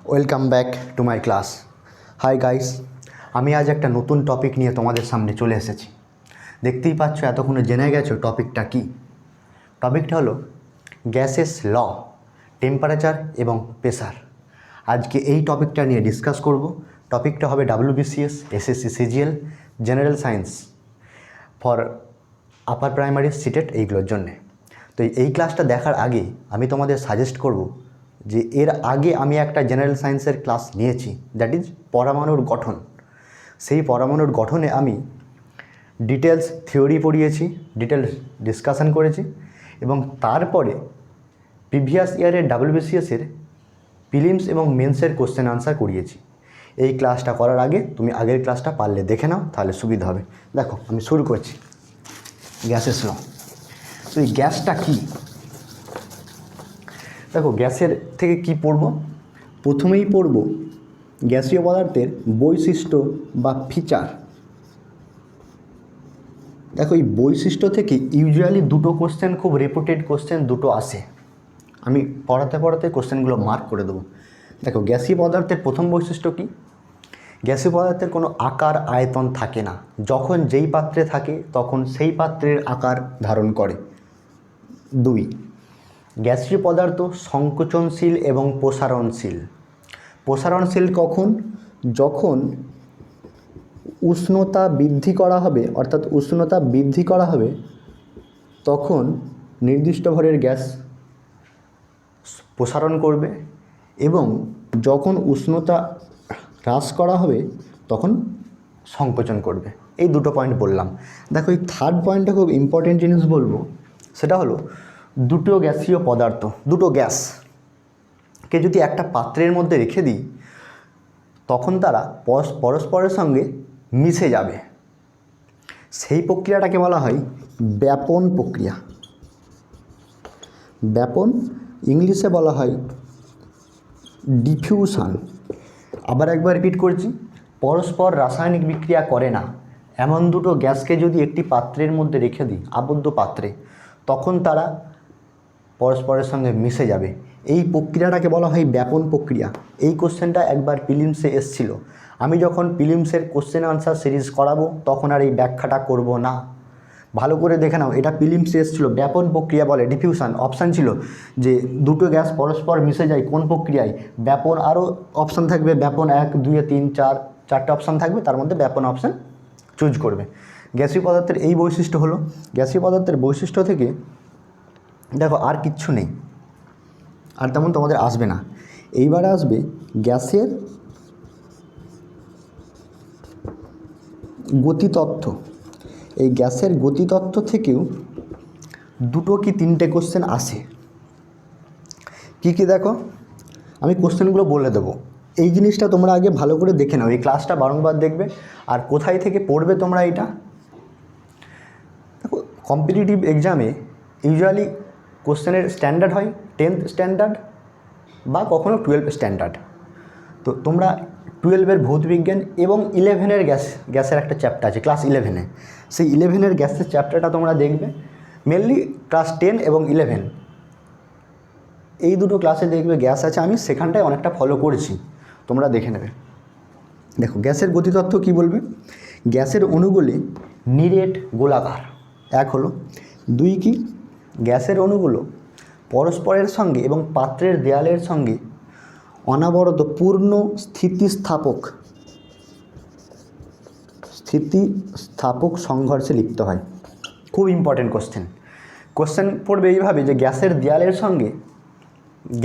Welcome back to my class. Hi guys, আমি আজ একটা নতুন টপিক নিয়ে তোমাদের সামনে চলে এসেছি। দেখতেই পাচ্ছ, এতক্ষণে জেনে গেছো টপিকটা কি। টপিকটা হলো গ্যাসেস ল, টেম্পারেচার এবং প্রেসার। আজকে এই টপিকটা নিয়ে ডিসকাস করব। টপিকটা হবে WBCS, SSC CGL, general science for upper primary CTET, এইগুলোর জন্যে। তো এই ক্লাসটা দেখার আগে আমি তোমাদের সাজেস্ট করব যে এর আগে আমি একটা জেনারেল সায়েন্সের ক্লাস নিয়েছি, দ্যাট ইজ পরমাণুর গঠন। সেই পরমাণুর গঠনে আমি ডিটেলস থিওরি পড়িয়েছি, ডিটেলস ডিসকাশন করেছি এবং তারপরে প্রিভিয়াস ইয়ারের WBCS-এর প্রিলিমস এবং মেন্সের কোশ্চেন আনসার করিয়েছি। এই ক্লাসটা করার আগে তুমি আগের ক্লাসটা পারলে দেখে নাও, তাহলে সুবিধা হবে। দেখো, আমি শুরু করছি গ্যাসেস ল। তো এই গ্যাসটা কী? দেখো, গ্যাসের থেকে কি পড়ব? প্রথমেই পড়ব গ্যাসীয় পদার্থের বৈশিষ্ট্য বা ফিচার। দেখো, এই বৈশিষ্ট্য থেকে ইউজুয়ালি দুটো কোশ্চেন, খুব রেপুটেড কোশ্চেন দুটো আসে। আমি পড়াতে পড়াতে কোশ্চেনগুলো মার্ক করে দেবো। দেখো, গ্যাসীয় পদার্থের প্রথম বৈশিষ্ট্য কি? গ্যাসীয় পদার্থের কোনো আকার আয়তন থাকে না। যখন যেই পাত্রে থাকে তখন সেই পাত্রের আকার ধারণ করে। 2, গ্যাসীয় পদার্থ সংকোচনশীল এবং প্রসারণশীল। প্রসারণশীল কখন? যখন উষ্ণতা বৃদ্ধি করা হবে, অর্থাৎ উষ্ণতা বৃদ্ধি করা হবে তখন নির্দিষ্ট ভরের গ্যাস প্রসারণ করবে, এবং যখন উষ্ণতা হ্রাস করা হবে তখন সংকোচন করবে। এই দুটো পয়েন্ট বললাম। দেখো, এই থার্ড পয়েন্টটা খুব ইম্পর্টেন্ট জিনিস বলবো। সেটা হলো দুটো গ্যাসীয় পদার্থ, দুটো গ্যাসকে যদি একটা পাত্রের মধ্যে রেখে দিই তখন তারা পরস্পরের সঙ্গে মিশে যাবে। সেই প্রক্রিয়াটাকে বলা হয় ব্যাপন প্রক্রিয়া। ব্যাপন ইংলিশে বলা হয় ডিফিউশন। আবার একবার রিপিট করছি, পরস্পর রাসায়নিক বিক্রিয়া করে না এমন দুটো গ্যাসকে যদি একটি পাত্রের মধ্যে রেখে দিই, আবদ্ধ পাত্রে, তখন তারা পরস্পরের সঙ্গে মিশে যাবে। এই প্রক্রিয়াটাকে বলা হয় ব্যাপন প্রক্রিয়া। এই কোশ্চেনটা একবার প্রিলিমসে এসেছিল। আমি যখন প্রিলিমসের কোশ্চেন আনসার সিরিজ করাবো তখন আর এই ব্যাখ্যাটা করব না। ভালো করে দেখে নাও, এটা প্রিলিমসে এসেছিল। ব্যাপন প্রক্রিয়া বলে ডিফিউশন। অপশান ছিল যে দুটো গ্যাস পরস্পর মিশে যায় কোন প্রক্রিয়ায়, ব্যাপন। আরও অপশান থাকবে, ব্যাপন 1, 2, 3, 4, 4টে অপশান থাকবে, তার মধ্যে ব্যাপন অপশান চুজ করবে। গ্যাসীয় পদার্থের এই বৈশিষ্ট্য হলো। গ্যাসীয় পদার্থের বৈশিষ্ট্য থেকে দেখো আর কিচ্ছু নেই, আর তেমন তোমাদের আসবে না। এইবার আসবে গ্যাসের গতিতত্ত্ব। এই গ্যাসের গতিতত্ত্ব থেকেও দুটো কি তিনটে কোশ্চেন আসে। কি কি দেখো, আমি কোশ্চেনগুলো বলে দেবো। এই জিনিসটা তোমরা আগে ভালো করে দেখে নাও, এই ক্লাসটা বারংবার দেখবে। আর কোথায় থেকে পড়বে তোমরা এটা? দেখো, কম্পিটিটিভ এক্সামে ইউজুয়ালি কোশ্চেনের স্ট্যান্ডার্ড হয় 10th স্ট্যান্ডার্ড বা কখনো 12 স্ট্যান্ডার্ড। তো তোমরা 12-এর ভৌতবিজ্ঞান এবং 11-এর গ্যাসের একটা চ্যাপ্টার আছে ক্লাস 11-এ, সেই 11-এর গ্যাসের চ্যাপ্টারটা তোমরা দেখবে। মেনলি ক্লাস 10 এবং 11 এই দুটো ক্লাসে দেখবে গ্যাস আছে। আমি সেখানটায় অনেকটা ফলো করেছি, তোমরা দেখে নেবে। দেখো, গ্যাসের গতিতত্ত্ব কি বলবে? গ্যাসের অণুগুলি নিরেট গোলাকার, 1 হলো। 2 কি? গ্যাসের অণুগুলো পরস্পরের সঙ্গে এবং পাত্রের দেয়ালের সঙ্গে অনবরত পূর্ণ স্থিতিস্থাপক সংঘর্ষে লিপ্ত হয়। খুব ইম্পর্টেন্ট কোশ্চেন পড়বে এইভাবে যে গ্যাসের দেয়ালের সঙ্গে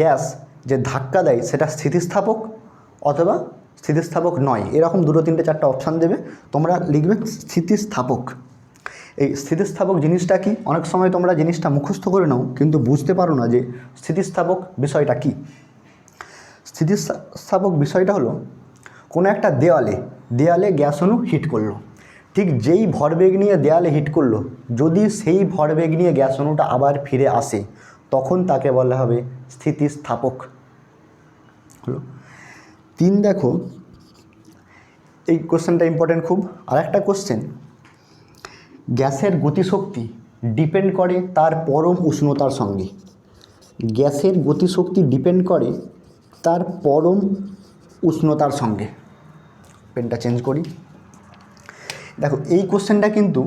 গ্যাস যে ধাক্কা দেয় সেটা স্থিতিস্থাপক অথবা স্থিতিস্থাপক নয়, এরকম 2, 3, 4টে অপশান দেবে, তোমরা লিখবে স্থিতিস্থাপক। এই স্থিতিস্থাপক জিনিসটা কি? অনেক সময় তোমরা জিনিসটা মুখস্থ করে নাও কিন্তু বুঝতে পারো না যে স্থিতিস্থাপক বিষয়টা কি। স্থিতিস্থাপক বিষয়টা হলো কোনো একটা দেয়ালে গ্যাস অণু হিট করলো, ঠিক যেই ভরবেগ নিয়ে দেয়ালে হিট করলো, যদি সেই ভরবেগ নিয়ে গ্যাস অণুটা আবার ফিরে আসে তখন তাকে বলা হবে স্থিতিস্থাপক। হলো 3। দেখো, এই কোশ্চেনটা ইম্পর্টেন্ট খুব। আর একটা কোশ্চেন, গ্যাসের গতিশক্তি ডিপেন্ড করে তার পরম উষ্ণতার সঙ্গে। গ্যাসের গতিশক্তি ডিপেন্ড করে তার পরম উষ্ণতার সঙ্গে। পেনটা চেঞ্জ করি। দেখো এই কোশ্চেনটা কিন্তু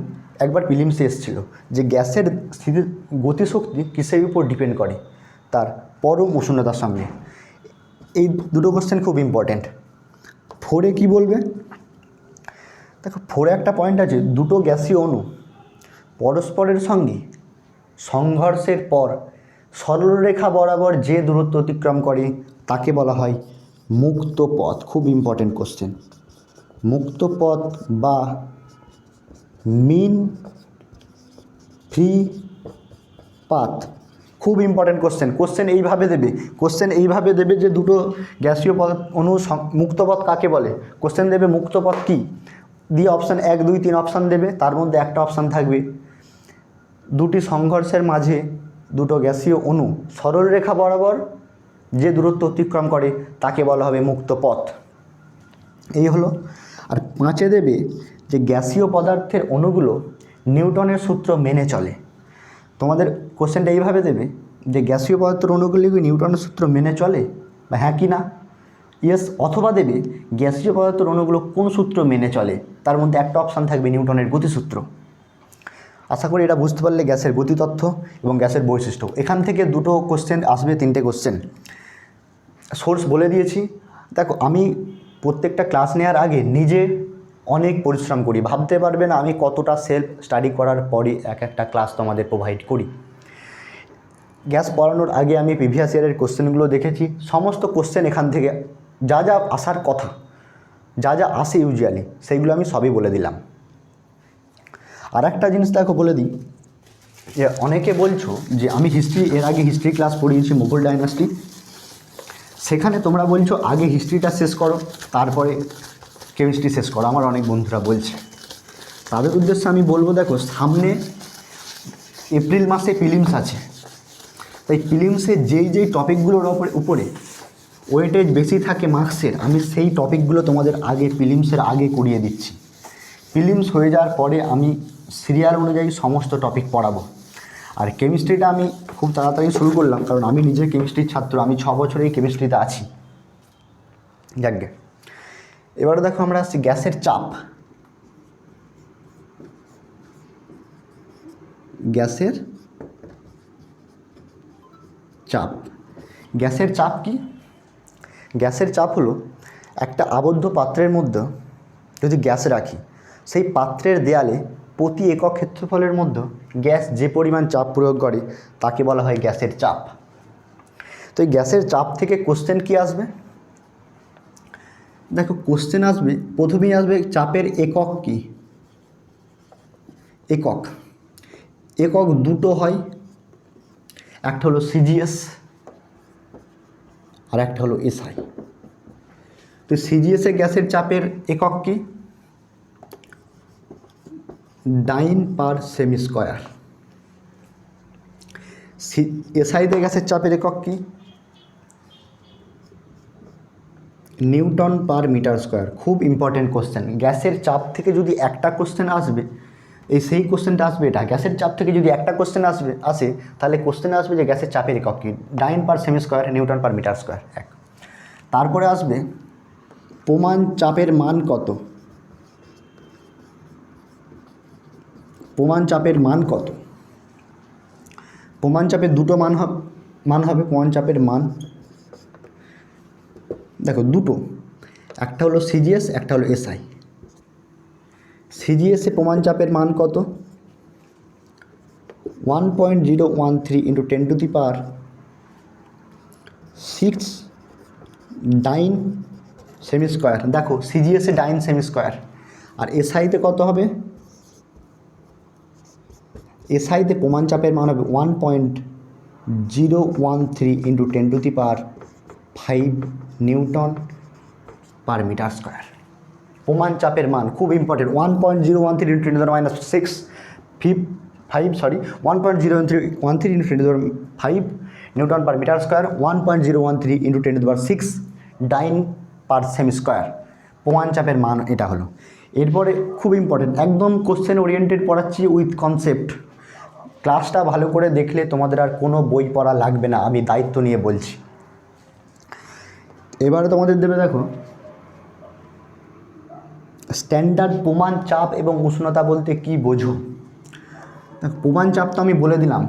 একবার প্রিলিমসে এসেছিলো যে গ্যাসের স্থিতি গতিশক্তি কিসের উপর ডিপেন্ড করে, তার পরম উষ্ণতার সঙ্গে। এই দুটো কোশ্চেন খুব ইম্পর্ট্যান্ট। ফোরে কি বলবে, দেখো ফোরে একটা পয়েন্ট আছে, দুটো গ্যাসীয় অণু পরস্পরের সঙ্গে সংঘর্ষের পর সরলরেখা বরাবর যে দূরত্ব অতিক্রম করে তাকে বলা হয় মুক্ত পথ। খুব ইম্পর্ট্যান্ট কোশ্চেন, মুক্ত পথ বা মিন ফ্রি পাথ। খুব ইম্পর্ট্যান্ট কোশ্চেন এইভাবে দেবে যে দুটো গ্যাসীয় অণু মুক্ত পথ কাকে বলে। কোশ্চেন দেবে মুক্ত পথ কী দিয়ে অপশান 1, 2, 3 অপশান দেবে, তার মধ্যে একটা অপশান থাকবে দুটি সংঘর্ষের মাঝে দুটো গ্যাসীয় অণু সরলরেখা বরাবর যে দূরত্ব অতিক্রম করে তাকে বলা হবে মুক্ত পথ। এই হলো। আর 5 দেবে যে গ্যাসীয় পদার্থের অণুগুলো নিউটনের সূত্র মেনে চলে। তোমাদের কোশ্চেনটা এইভাবে দেবে যে গ্যাসীয় পদার্থের অণুগুলি কি নিউটনের সূত্র মেনে চলে, বা হ্যাঁ কি না, ইয়েস অথবা দেবে গ্যাসীয় পদার্থের অণুগুলো কোন সূত্র মেনে চলে, তার মধ্যে একটা অপশান থাকবে নিউটনের গতিসূত্র। আশা করি এটা বুঝতে পারলে গ্যাসের গতিতত্ত্ব এবং গ্যাসের বৈশিষ্ট্য। এখান থেকে দুটো কোশ্চেন আসবে, 3টে কোশ্চেন। সোর্স বলে দিয়েছি। দেখো আমি প্রত্যেকটা ক্লাস নেওয়ার আগে নিজে অনেক পরিশ্রম করি, ভাবতে পারবে না আমি কতটা সেলফ স্টাডি করার পরই একটা ক্লাস তোমাদের প্রোভাইড করি। গ্যাস পড়ানোর আগে আমি প্রিভিয়াস ইয়ারের কোশ্চেনগুলো দেখেছি, সমস্ত কোশ্চেন এখান থেকে যা যা আসার কথা, যা যা আসে ইউজুয়ালি, সেইগুলো আমি সবই বলে দিলাম। আর একটা জিনিস দেখো বলে দিই, যে অনেকে বলছো যে আমি এর আগে হিস্ট্রি ক্লাস পড়িয়েছি মুঘল ডাইনাস্টি, সেখানে তোমরা বলছো আগে হিস্ট্রিটা শেষ করো তারপরে কেমিস্ট্রি শেষ করো। আমার অনেক বন্ধুরা বলছে, তাদের উদ্দেশ্যে আমি বলবো দেখো সামনে এপ্রিল মাসে প্রিলিমস আছে, তাই প্রিলিমসে যেই টপিকগুলোর উপরে ওয়েটেজ বেশি থাকে মার্কসের, আমি সেই টপিকগুলো তোমাদের আগে প্রিলিমসের আগে করিয়ে দিচ্ছি। প্রিলিমস হয়ে যাওয়ার পরে আমি সিরিয়াল অনুযায়ী সমস্ত টপিক পড়াবো। আর কেমিস্ট্রিটা আমি খুব তাড়াতাড়ি শুরু করলাম, কারণ আমি নিজে কেমিস্ট্রির ছাত্র, আমি 6 বছরেই কেমিস্ট্রিতে আছি। যাকগে, এবারে দেখো আমরা আসছি গ্যাসের চাপ। গ্যাসের চাপ কি? গ্যাসের চাপ হলো একটা আবদ্ধ পাত্রের মধ্যে যদি গ্যাস রাখি, সেই পাত্রের দেয়ালে প্রতি একক ক্ষেত্রফলের মধ্যে গ্যাস যে পরিমাণ চাপ প্রয়োগ করে তাকে বলা হয় গ্যাসের চাপ। তো এই গ্যাসের চাপ থেকে কোশ্চেন কি আসবে, দেখো কোশ্চেন আসবে, প্রথমেই আসবে চাপের একক কি। একক দুটো হয়, একটা হলো সিজিএস আর একটা হলো এসআই। তো সিজিএসে গ্যাসের চাপের একক কি, ডাইন পার সেমি স্কোয়ার। এসআইতে গ্যাসের চাপের একক কি, নিউটন পার মিটার স্কোয়ার। খুব ইম্পর্টেন্ট কোশ্চেন, গ্যাসের চাপ থেকে যদি একটা কোশ্চেন আসবে, সেই কোশ্চেনটা আসবে এটা, গ্যাসের চাপ থেকে যদি একটা কোশ্চেন আসে তাহলে কোশ্চেন আসবে যে গ্যাসের চাপের একক কি, dyne per semi square, newton per metre square. তারপরে আসবে প্রমাণ চাপের মান কত। প্রমাণ চাপের দুটো মান হবে। প্রমাণ চাপের মান দেখো দুটো, একটা হলো সিজিএস, একটা হলো এসআই। সিজিএসে প্রমাণ চাপের মান কত, 1.013 × 10⁶ ডাইন সেমি স্কোয়ার। দেখো সিজিএসে ডাইন সেমি স্কোয়ার, আর এসআইতে কত হবে, এসআইতে প্রমাণ চাপের মান হবে 1.013 × 10⁵ নিউটন পার মিটার স্কোয়ার। প্রমাণ চাপের মান খুব important, 1.013 × 1.013 × 10⁵ newton per metre square, 1.013 × 10⁶ dyne per semi square. প্রমাণ চাপের মান এটা হলো। এরপরে খুব ইম্পর্টেন্ট, একদম কোশ্চেন ওরিয়েন্টেড পড়াচ্ছি উইথ কনসেপ্ট। ক্লাসটা ভালো করে দেখলে তোমাদের আর কোনো বই পড়া লাগবে না, আমি দায়িত্ব নিয়ে বলছি। এবারে তোমাদের দেবে দেখো স্ট্যান্ডার্ড প্রমাণ চাপ এবং উষ্ণতা বলতে কি বোঝো। দেখো প্রমাণ চাপ তো আমি বলে দিলাম,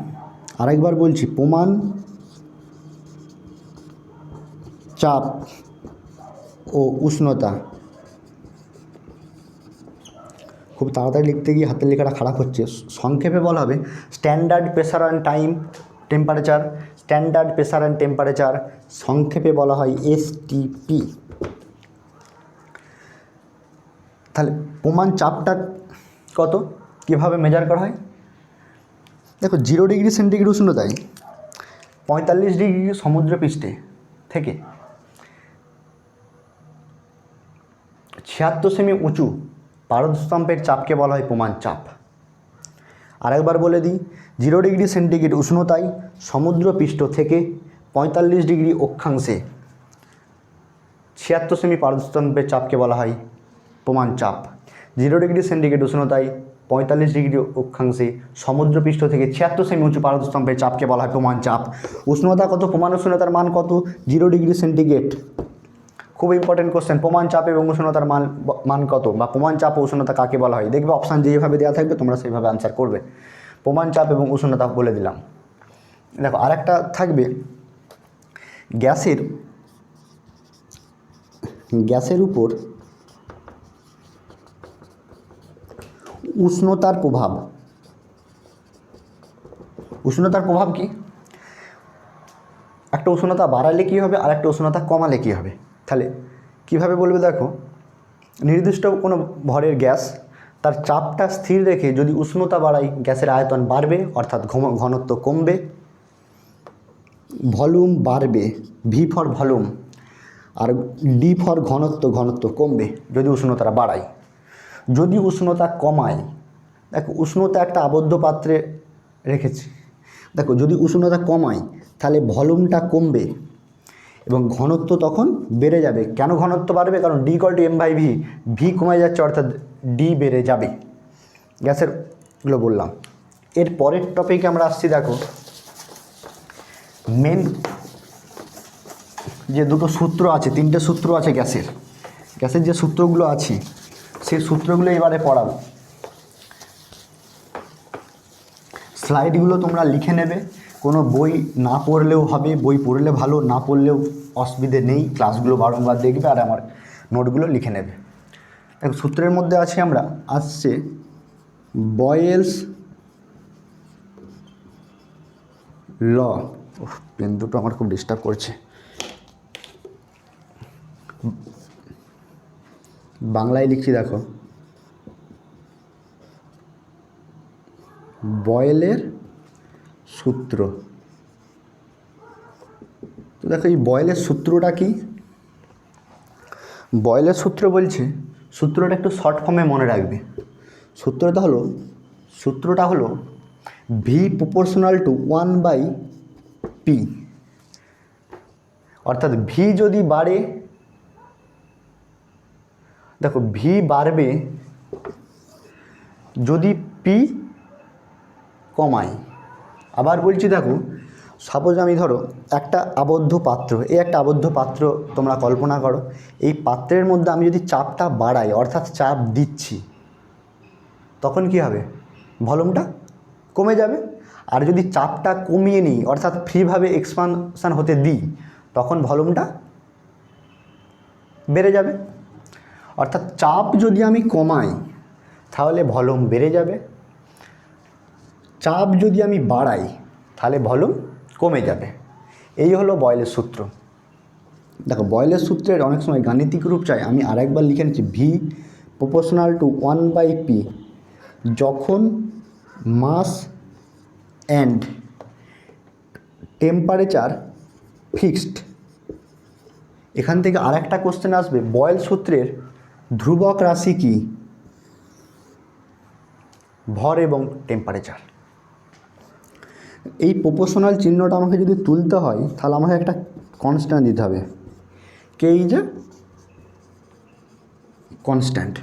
আরেকবার বলছি, প্রমাণ চাপ ও উষ্ণতা। খুব তাড়াতাড়ি লিখতে গিয়ে হাতের লেখাটা খারাপ হচ্ছে, সংক্ষেপে বলা হবে standard pressure and time temperature, standard pressure and temperature, সংক্ষেপে বলা হয় এসটিপি। তাহলে প্রমাণ চাপটা কত, কীভাবে মেজার করা হয়? দেখো 0 ডিগ্রি সেন্টিগ্রেড উষ্ণতায় 45 ডিগ্রি সমুদ্রপৃষ্ঠে থেকে 76 সেমি উঁচু পারদস্তম্ভের চাপকে বলা হয় প্রমাণ চাপ। আরেকবার বলে দিই, 0 ডিগ্রি সেন্টিগ্রেড উষ্ণতায় সমুদ্রপৃষ্ঠ থেকে 45 ডিগ্রি অক্ষাংশে 76 সেমি পারদস্তম্ভের চাপকে বলা হয় প্রমাণ চাপ। 0 ডিগ্রি সেন্টিগ্রেড উষ্ণতায় 45 ডিগ্রি অক্ষাংশে সমুদ্রপৃষ্ঠ থেকে 76 সেমি উঁচু পারদস্তম্ভের চাপকে বলা হয় প্রমাণ চাপ। উষ্ণতা কত, প্রমাণ উষ্ণতার মান কত? 0 ডিগ্রি সেন্টিগ্রেড। খুব ইম্পর্টেন্ট কোশ্চেন, প্রমাণ চাপ এবং উষ্ণতার মান কত, বা প্রমাণ চাপ ও উষ্ণতা কাকে বলা হয়? দেখবে অপশান যেভাবে দেওয়া থাকবে তোমরা সেইভাবে আনসার করবে। প্রমাণ চাপ এবং উষ্ণতা বলে দিলাম। দেখো আরেকটা থাকবে, গ্যাসের উপর উষ্ণতার প্রভাব। উষ্ণতার প্রভাব কি? একটা উষ্ণতা বাড়ালে কী হবে, আর একটা উষ্ণতা কমালে কী হবে? তাহলে কীভাবে বলবে দেখো, নির্দিষ্ট কোনো ভরের গ্যাস তার চাপটা স্থির রেখে যদি উষ্ণতা বাড়ায়, গ্যাসের আয়তন বাড়বে, অর্থাৎ ঘনত্ব কমবে, ভলিউম বাড়বে, ভি ফর ভলিউম, আর ডি ফর ঘনত্ব কমবে যদি উষ্ণতাটা বাড়ায়। যদি উষ্ণতা কমায়, দেখো উষ্ণতা একটা আবদ্ধ পাত্রে রেখেছি, দেখো যদি উষ্ণতা কমায় তাহলে ভলিউমটা কমবে এবং ঘনত্ব তখন বেড়ে যাবে। কেন ঘনত্ব বাড়বে? কারণ D equal to M by V, V কমে যাচ্ছে অর্থাৎ ডি বেড়ে যাবে। গ্যাসেরগুলো বললাম। এর পরের টপিকে আমরা আসছি, দেখো মেন যে দুটো সূত্র আছে, 3টে সূত্র আছে গ্যাসের যে সূত্রগুলো আছে সেই সূত্রগুলো এবারে পড়াবো। স্লাইডগুলো তোমরা লিখে নেবে, কোনো বই না পড়লেও হবে, বই পড়লে ভালো, না পড়লেও অসুবিধে নেই, ক্লাসগুলো বারংবার দেখবে আর আমার নোটগুলো লিখে নেবে। দেখো সূত্রের মধ্যে আছে, আমরা আসছে বয়েলস ল। পেন দুটো আমার খুব ডিস্টার্ব করছে। বাংলায় লিখছি, দেখো বয়েলের সূত্র। তো দেখো এই বয়েলের সূত্রটা কি? বয়েলের সূত্র বলছে, সূত্রটা একটু শর্ট ফর্মে মনে রাখবে। সূত্রটা হলো ভি প্রপোর্শনাল টু 1/p, অর্থাৎ ভি যদি বাড়ে, দেখো ভি বাড়বে যদি পি কমায়। আবার বলছি, দেখো সাপোজ আমি ধরো একটা আবদ্ধ পাত্র, একটা আবদ্ধ পাত্র তোমরা কল্পনা করো, এই পাত্রের মধ্যে আমি যদি চাপটা বাড়াই, অর্থাৎ চাপ দিচ্ছি, তখন কি হবে? ভলিউমটা কমে যাবে। আর যদি চাপটা কমিয়ে নিই, অর্থাৎ ফ্রিভাবে এক্সপানশান হতে দিই, তখন ভলিউমটা বেড়ে যাবে। অর্থাৎ চাপ যদি আমি কমাই তাহলে ভলিউম বেড়ে যাবে, চাপ যদি আমি বাড়াই তাহলে ভলিউম কমে যাবে। এই হলো বয়েলের সূত্র। দেখো বয়েলের সূত্রের অনেক সময় গাণিতিক রূপ চাই, আমি আরেকবার লিখে নিচ্ছি, ভি প্রপোর্শনাল টু 1/p, যখন মাস অ্যান্ড টেম্পারেচার ফিক্সড। এখান থেকে আরেকটা কোশ্চেন আসবে, বয়েল সূত্রের ধ্রুবক রাশি কি? ভর এবং টেম্পারেচার। এই প্রপোর্শনাল চিহ্নটা আমাকে যদি তুলতে হয় তাহলে আমাকে একটা কনস্ট্যান্ট দিতে হবে, কে ইজ এ কনস্ট্যান্ট,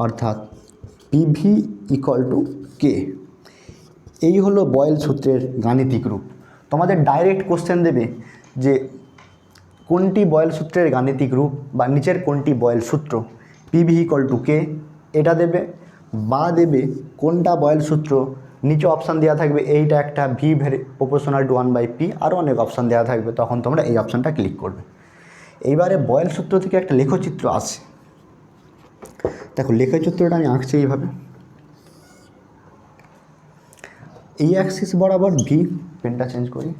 অর্থাৎ পিভি ইকুয়াল টু কে। এই হলো বয়েল সূত্রের গাণিতিক রূপ। তোমাদের ডাইরেক্ট কোশ্চেন দেবে যে কোনটি বয়েল সূত্রের গাণিতিক রূপ বা নিচের কোনটি বয়েল সূত্র পিভি ইকুয়াল টু কে, এটা দেবে, বা দেবে কোনটা বয়েল সূত্র, নিচে অপশান দেওয়া থাকবে এইটা একটা ভি প্রপোর্শনাল টু 1/p, আরও অনেক অপশান দেওয়া থাকবে, তখন তোমরা এই অপশানটা ক্লিক করবে। এইবারে বয়েল সূত্র থেকে একটা লেখচিত্র আসে। দেখো লেখচিত্রটা আমি আঁকছি এইভাবে, এই অ্যাক্সিস বরাবর ভি, পেনটা চেঞ্জ করি,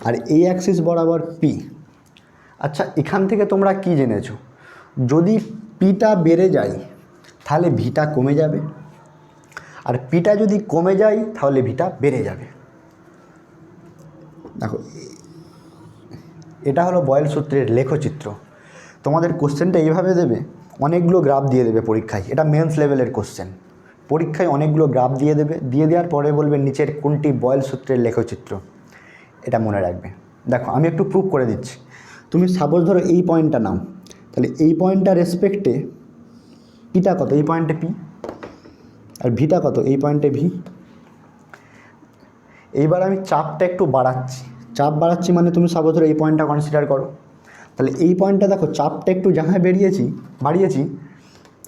আর এই অ্যাক্সিস বরাবর পি। আচ্ছা, এখান থেকে তোমরা কি জেনেছো? যদি পিটা বেড়ে যায় তাহলে ভিটা কমে যাবে, আর পিটা যদি কমে যায় তাহলে ভিটা বেড়ে যাবে। দেখো এটা হলো বয়েল সূত্রের লেখচিত্র। তোমাদের কোশ্চেনটা এইভাবে দেবে, অনেকগুলো গ্রাফ দিয়ে দেবে পরীক্ষায়, এটা মেন্স লেভেলের কোশ্চেন। পরীক্ষায় অনেকগুলো গ্রাফ দিয়ে দেবে, দিয়ে দেওয়ার পরে বলবে নিচের কোনটি বয়েল সূত্রের লেখচিত্র, এটা মনে রাখবে। দেখো আমি একটু প্রুভ করে দিচ্ছি। তুমি সাপোজ ধরো এই পয়েন্টটা নাও, তাহলে এই পয়েন্টটা রেসপেক্টে পিটা কত, এই পয়েন্টে পি, আর ভিটা কত, এই পয়েন্টে ভি। এইবার আমি চাপটা একটু বাড়াচ্ছি, চাপ বাড়াচ্ছি মানে তুমি সাপোজ ধরো এই পয়েন্টটা কনসিডার করো, তাহলে এই পয়েন্টটা দেখো চাপটা একটু যাহা বাড়িয়েছি,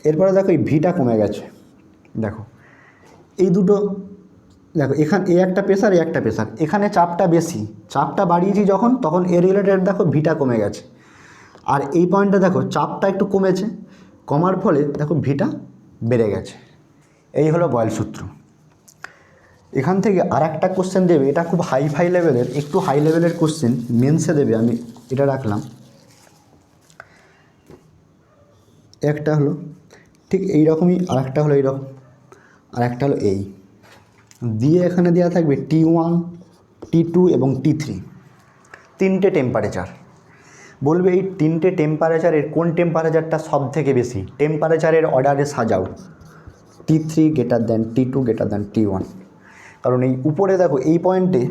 এরপরে দেখো এই ভিটা কমে গেছে। দেখো এই দুটো, দেখো এখানে এ একটা প্রেসার, এ একটা প্রেসার, এখানে চাপটা বেশি, চাপটা বাড়িয়েছি যখন, তখন এর রিলেটেড দেখো ভিটা কমে গেছে। আর এই পয়েন্টটা দেখো চাপটা একটু কমেছে, কমার ফলে দেখো ভিটা বেড়ে গেছে। এই হলো বয়েল সূত্র। এখান থেকে আর একটা কোশ্চেন দেবে, এটা খুব হাই লেভেলের, একটু হাই লেভেলের কোশ্চেন মেন্সে দেবে, আমি এটা রাখলাম। একটা হলো ঠিক এই রকমই, আর একটা হলো এইরকম, আর একটা হলো এই দিয়ে, এখানে দেওয়া থাকবে T1, T2 এবং T3, তিনটে টেম্পারেচার। বলবে এই তিনটে টেম্পারেচারের কোন টেম্পারেচারটা সব থেকে বেশি, টেম্পারেচারের অর্ডারে সাজাও, T3 greater than T2 greater than T1। কারণ এই উপরে দেখো এই পয়েন্টে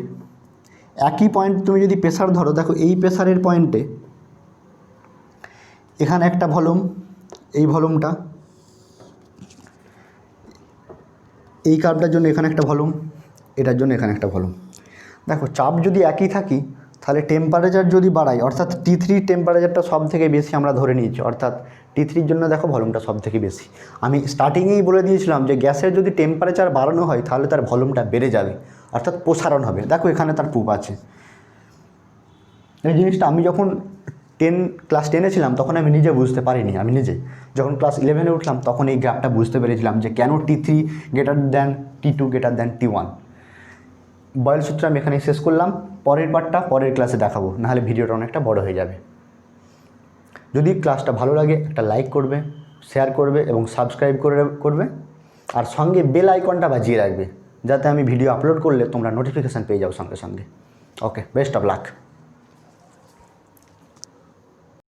একই পয়েন্ট তুমি যদি প্রেসার ধরো, দেখো এই প্রেসারের পয়েন্টে এখানে একটা ভলিউম, এই ভলিউমটা এই কার্ভটার জন্য এখানে একটা ভলিউম, এটার জন্য এখানে একটা ভলিউম। দেখো চাপ যদি একই থাকি তাহলে টেম্পারেচার যদি বাড়াই, অর্থাৎ T3 টেম্পারেচারটা সব থেকে বেশি আমরা ধরে নিয়েছি, অর্থাৎ T3 জন্য দেখো ভলিউমটা সব থেকে বেশি। আমি স্টার্টিংয়েই বলে দিয়েছিলাম যে গ্যাসের যদি টেম্পারেচার বাড়ানো হয় তাহলে তার ভলিউমটা বেড়ে যাবে, অর্থাৎ প্রসারণ হবে। দেখো এখানে তার প্রুফ আছে। এই জিনিসটা আমি যখন ক্লাস 10-এ ছিলাম তখন আমি নিজে বুঝতে পারিনি, আমি নিজে যখন ক্লাস 11-এ উঠলাম তখন এই গ্রাফটা বুঝতে পেরেছিলাম যে কেন T3 greater than T2 greater than T1। Boyle সূত্র আমি এখানে শেষ করলাম, পরের পার্টটা পরের ক্লাসে দেখাবো, নাহলে ভিডিওটা অনেকটা বড় হয়ে যাবে। যদি ক্লাসটা ভালো লাগে একটা লাইক করবে, শেয়ার করবে এবং সাবস্ক্রাইব করবে, আর সঙ্গে বেল আইকনটা বাজিয়ে রাখবে, যাতে আমি ভিডিও আপলোড করলে তোমরা নোটিফিকেশান পেয়ে যাও সঙ্গে সঙ্গে। ওকে, বেস্ট অফ লাক।